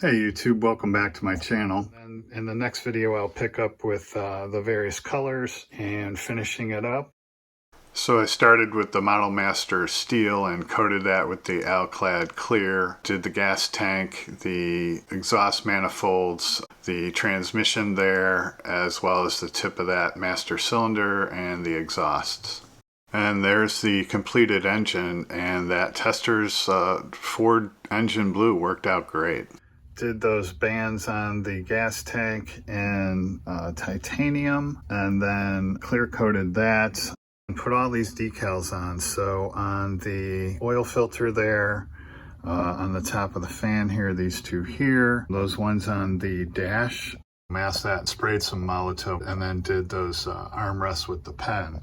Hey YouTube, welcome back to my channel. And in the next video I'll pick up with the various colors and finishing it up. So I started with the Model Master steel and coated that with the Alclad clear. Did the gas tank, the exhaust manifolds, the transmission there, as well as the tip of that master cylinder and the exhausts. And there's the completed engine, and that Tester's Ford engine blue worked out great. Did those bands on the gas tank in titanium, and then clear coated that and put all these decals on. So on the oil filter there, on the top of the fan here, these two here, those ones on the dash, masked that, sprayed some Molotov, and then did those armrests with the pen.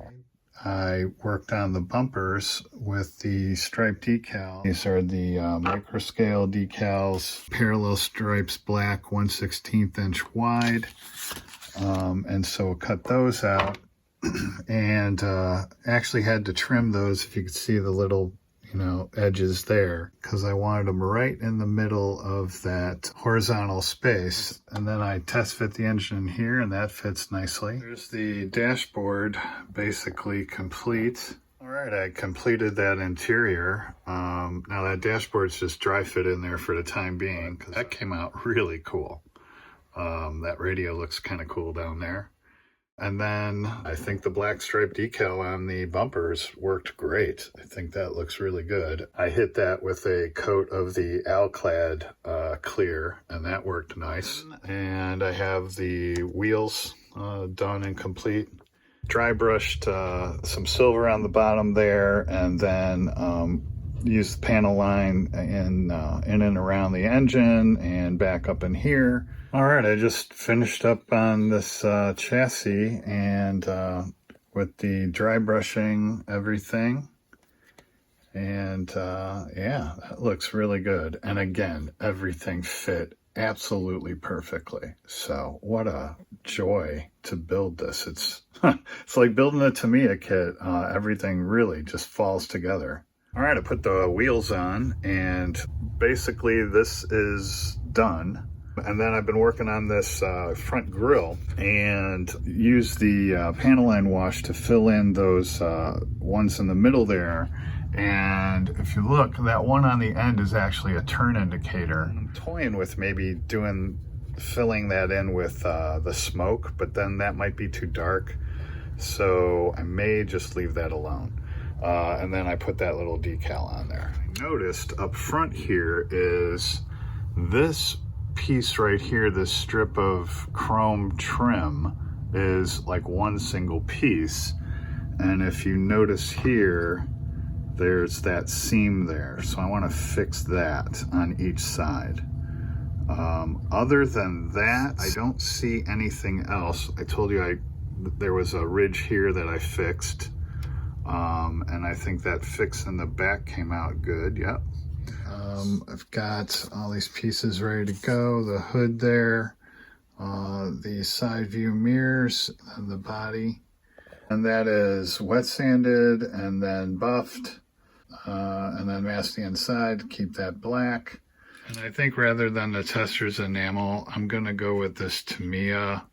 I worked on the bumpers with the stripe decal. These are the micro scale decals, parallel stripes, black, 1/16 inch wide. And so cut those out and actually had to trim those, if you could see the little edges there, because I wanted them right in the middle of that horizontal space. And then I test fit the engine here, and that fits nicely. There's the dashboard, basically complete. All right, I completed that interior. Now that dashboard's just dry fit in there for the time being, because that came out really cool. That radio looks kind of cool down there. And then I think the black stripe decal on the bumpers worked great. I think that looks really good. I hit that with a coat of the Alclad clear, and that worked nice. And I have the wheels done and complete. Dry brushed some silver on the bottom there, and then used the panel line in and around the engine and back up in here. All right, I just finished up on this chassis and with the dry brushing everything. And yeah, that looks really good. And again, everything fit absolutely perfectly. So what a joy to build this. It's it's like building a Tamiya kit. Everything really just falls together. All right, I put the wheels on, and basically this is done. And then I've been working on this front grille and used the panel line wash to fill in those ones in the middle there. And if you look, that one on the end is actually a turn indicator. I'm toying with maybe filling that in with the smoke, but then that might be too dark. So I may just leave that alone. And then I put that little decal on there. I noticed up front here is this piece right here, this strip of chrome trim is like one single piece. And if you notice here, there's that seam there. So I want to fix that on each side. Other than that, I don't see anything else. I told you there was a ridge here that I fixed. And I think that fix in the back came out good. Yep. I've got all these pieces ready to go. The hood there, the side view mirrors, and the body. And that is wet sanded and then buffed, and then masked the inside to keep that black. And I think rather than the Tester's enamel, I'm going to go with this Tamiya.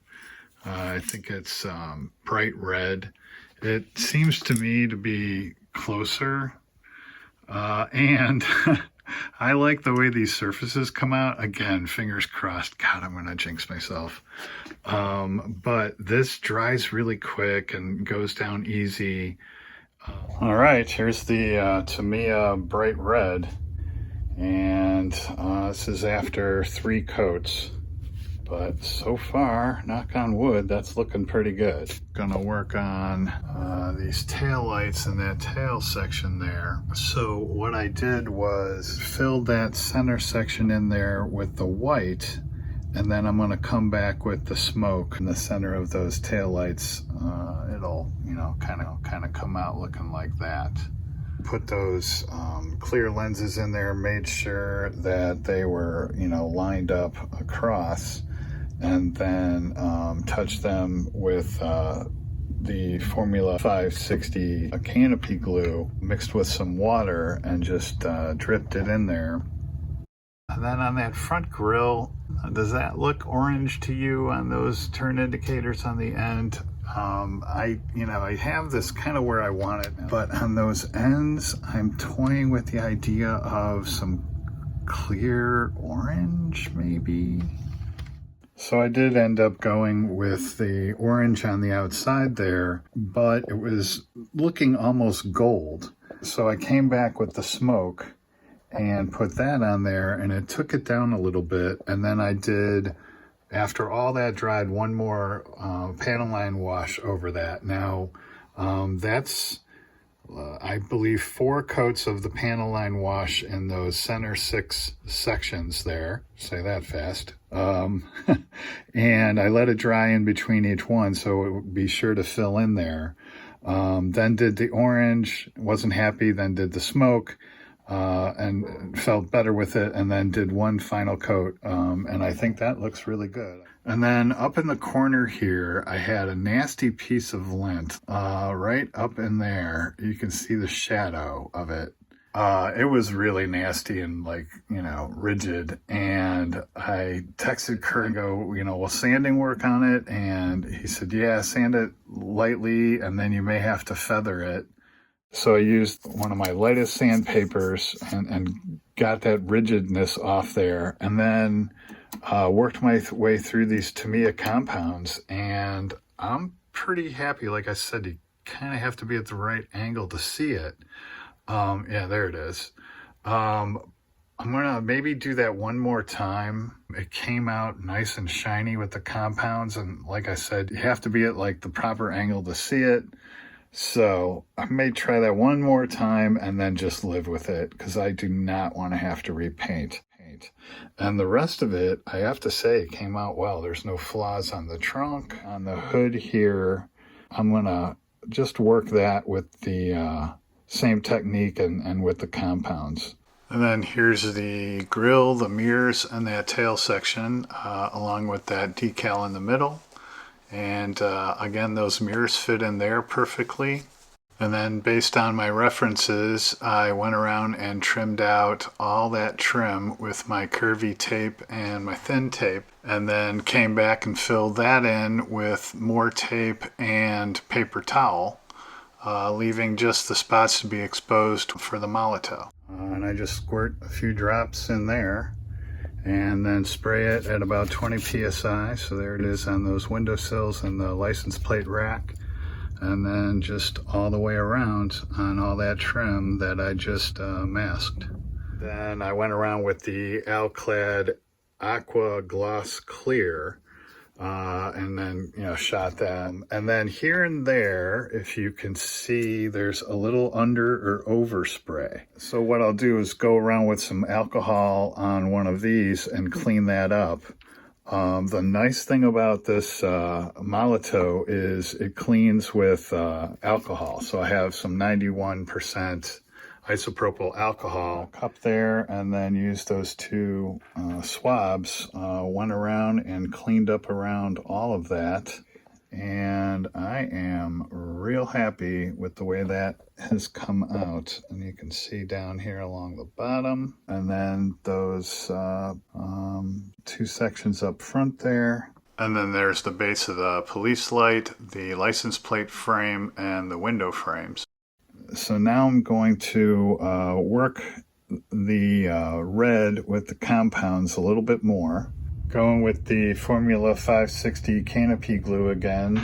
I think it's bright red. It seems to me to be closer, and I like the way these surfaces come out. Again, fingers crossed. God, I'm going to jinx myself. But this dries really quick and goes down easy. All right, here's the Tamiya bright red. And this is after 3 coats. But so far, knock on wood, that's looking pretty good. Gonna work on these tail lights in that tail section there. So what I did was filled that center section in there with the white, and then I'm gonna come back with the smoke in the center of those tail lights. It'll, kind of come out looking like that. Put those clear lenses in there, made sure that they were, lined up across, and then touch them with the Formula 560 canopy glue mixed with some water and just dripped it in there. And then on that front grille, does that look orange to you on those turn indicators on the end? I have this kind of where I want it, but on those ends, I'm toying with the idea of some clear orange, maybe. So I did end up going with the orange on the outside there, but it was looking almost gold. So I came back with the smoke and put that on there, and it took it down a little bit. And then I did, after all that dried, one more panel line wash over that. Now, that's, I believe, 4 coats of the panel line wash in those center 6 sections there. Say that fast. And I let it dry in between each one, so it would be sure to fill in there. Then did the orange, wasn't happy, then did the smoke. And felt better with it, and then did one final coat, and I think that looks really good. And then up in the corner here, I had a nasty piece of lint right up in there. You can see the shadow of it. It was really nasty and rigid, and I texted Kurt and go, will sanding work on it? And he said, yeah, sand it lightly, and then you may have to feather it. So I used one of my lightest sandpapers and got that rigidness off there, and then worked my way through these Tamiya compounds, and I'm pretty happy. Like I said, you kind of have to be at the right angle to see it. Yeah, there it is. I'm gonna maybe do that one more time. It came out nice and shiny with the compounds, and like I said, you have to be at like the proper angle to see it. So I may try that one more time and then just live with it, because I do not want to have to repaint. And the rest of it, I have to say, it came out well. There's no flaws on the trunk. On the hood here, I'm going to just work that with the same technique and with the compounds. And then here's the grille, the mirrors, and that tail section, along with that decal in the middle. And again, those mirrors fit in there perfectly. And then based on my references, I went around and trimmed out all that trim with my curvy tape and my thin tape, and then came back and filled that in with more tape and paper towel, leaving just the spots to be exposed for the Molotow. And I just squirt a few drops in there, and then spray it at about 20 psi. So there it is on those windowsills and the license plate rack, and then just all the way around on all that trim that I just masked. Then I went around with the Alclad Aqua Gloss Clear, and then shot that. And then here and there, if you can see, there's a little under or over spray. So what I'll do is go around with some alcohol on one of these and clean that up. The nice thing about this Molotow is it cleans with alcohol. So I have some 91% isopropyl alcohol cup there, and then used those 2 swabs, went around and cleaned up around all of that. And I am real happy with the way that has come out. And you can see down here along the bottom, and then those 2 sections up front there. And then there's the base of the police light, the license plate frame, and the window frames. So now I'm going to work the red with the compounds a little bit more. Going with the Formula 560 canopy glue again,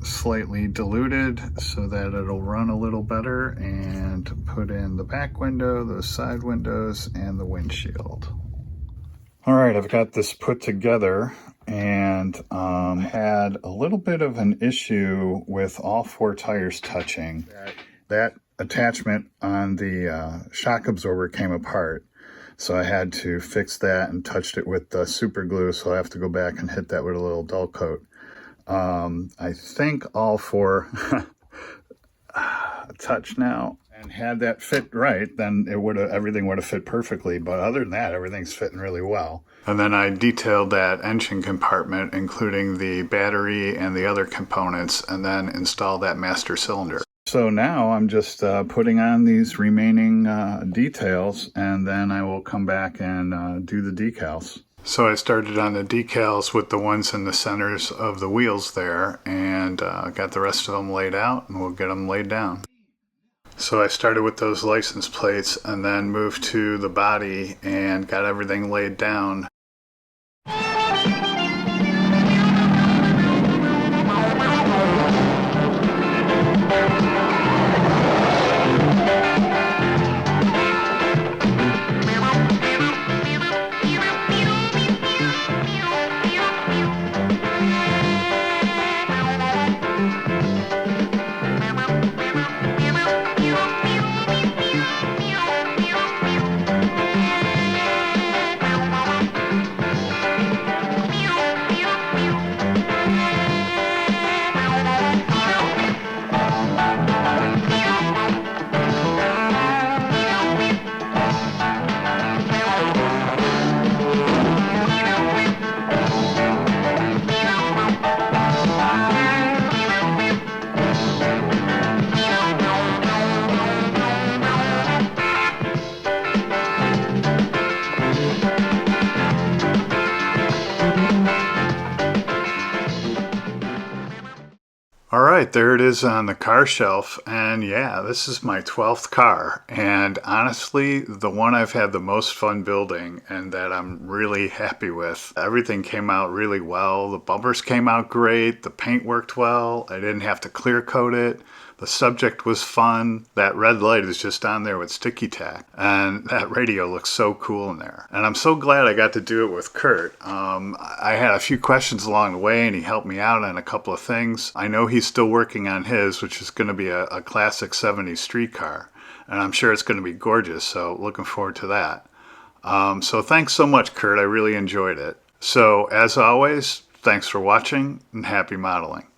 slightly diluted so that it'll run a little better, and put in the back window, the side windows, and the windshield. All right, I've got this put together, and had a little bit of an issue with all 4 tires touching. That attachment on the shock absorber came apart. So I had to fix that and touched it with the super glue. So I have to go back and hit that with a little dull coat. I think all 4 touch now. And had that fit right, then everything would have fit perfectly. But other than that, everything's fitting really well. And then I detailed that engine compartment, including the battery and the other components, and then installed that master cylinder. So now I'm just putting on these remaining details, and then I will come back and do the decals. So I started on the decals with the ones in the centers of the wheels there, and got the rest of them laid out, and we'll get them laid down. So I started with those license plates and then moved to the body and got everything laid down. All right, there it is on the car shelf, and yeah, this is my 12th car, and honestly, the one I've had the most fun building and that I'm really happy with. Everything came out really well. The bumpers came out great, the paint worked well, I didn't have to clear coat it. The subject was fun. That red light is just on there with sticky tack. And that radio looks so cool in there. And I'm so glad I got to do it with Kurt. I had a few questions along the way and he helped me out on a couple of things. I know he's still working on his, which is going to be a classic 70s street car. And I'm sure it's going to be gorgeous, so looking forward to that. So thanks so much, Kurt. I really enjoyed it. So as always, thanks for watching and happy modeling.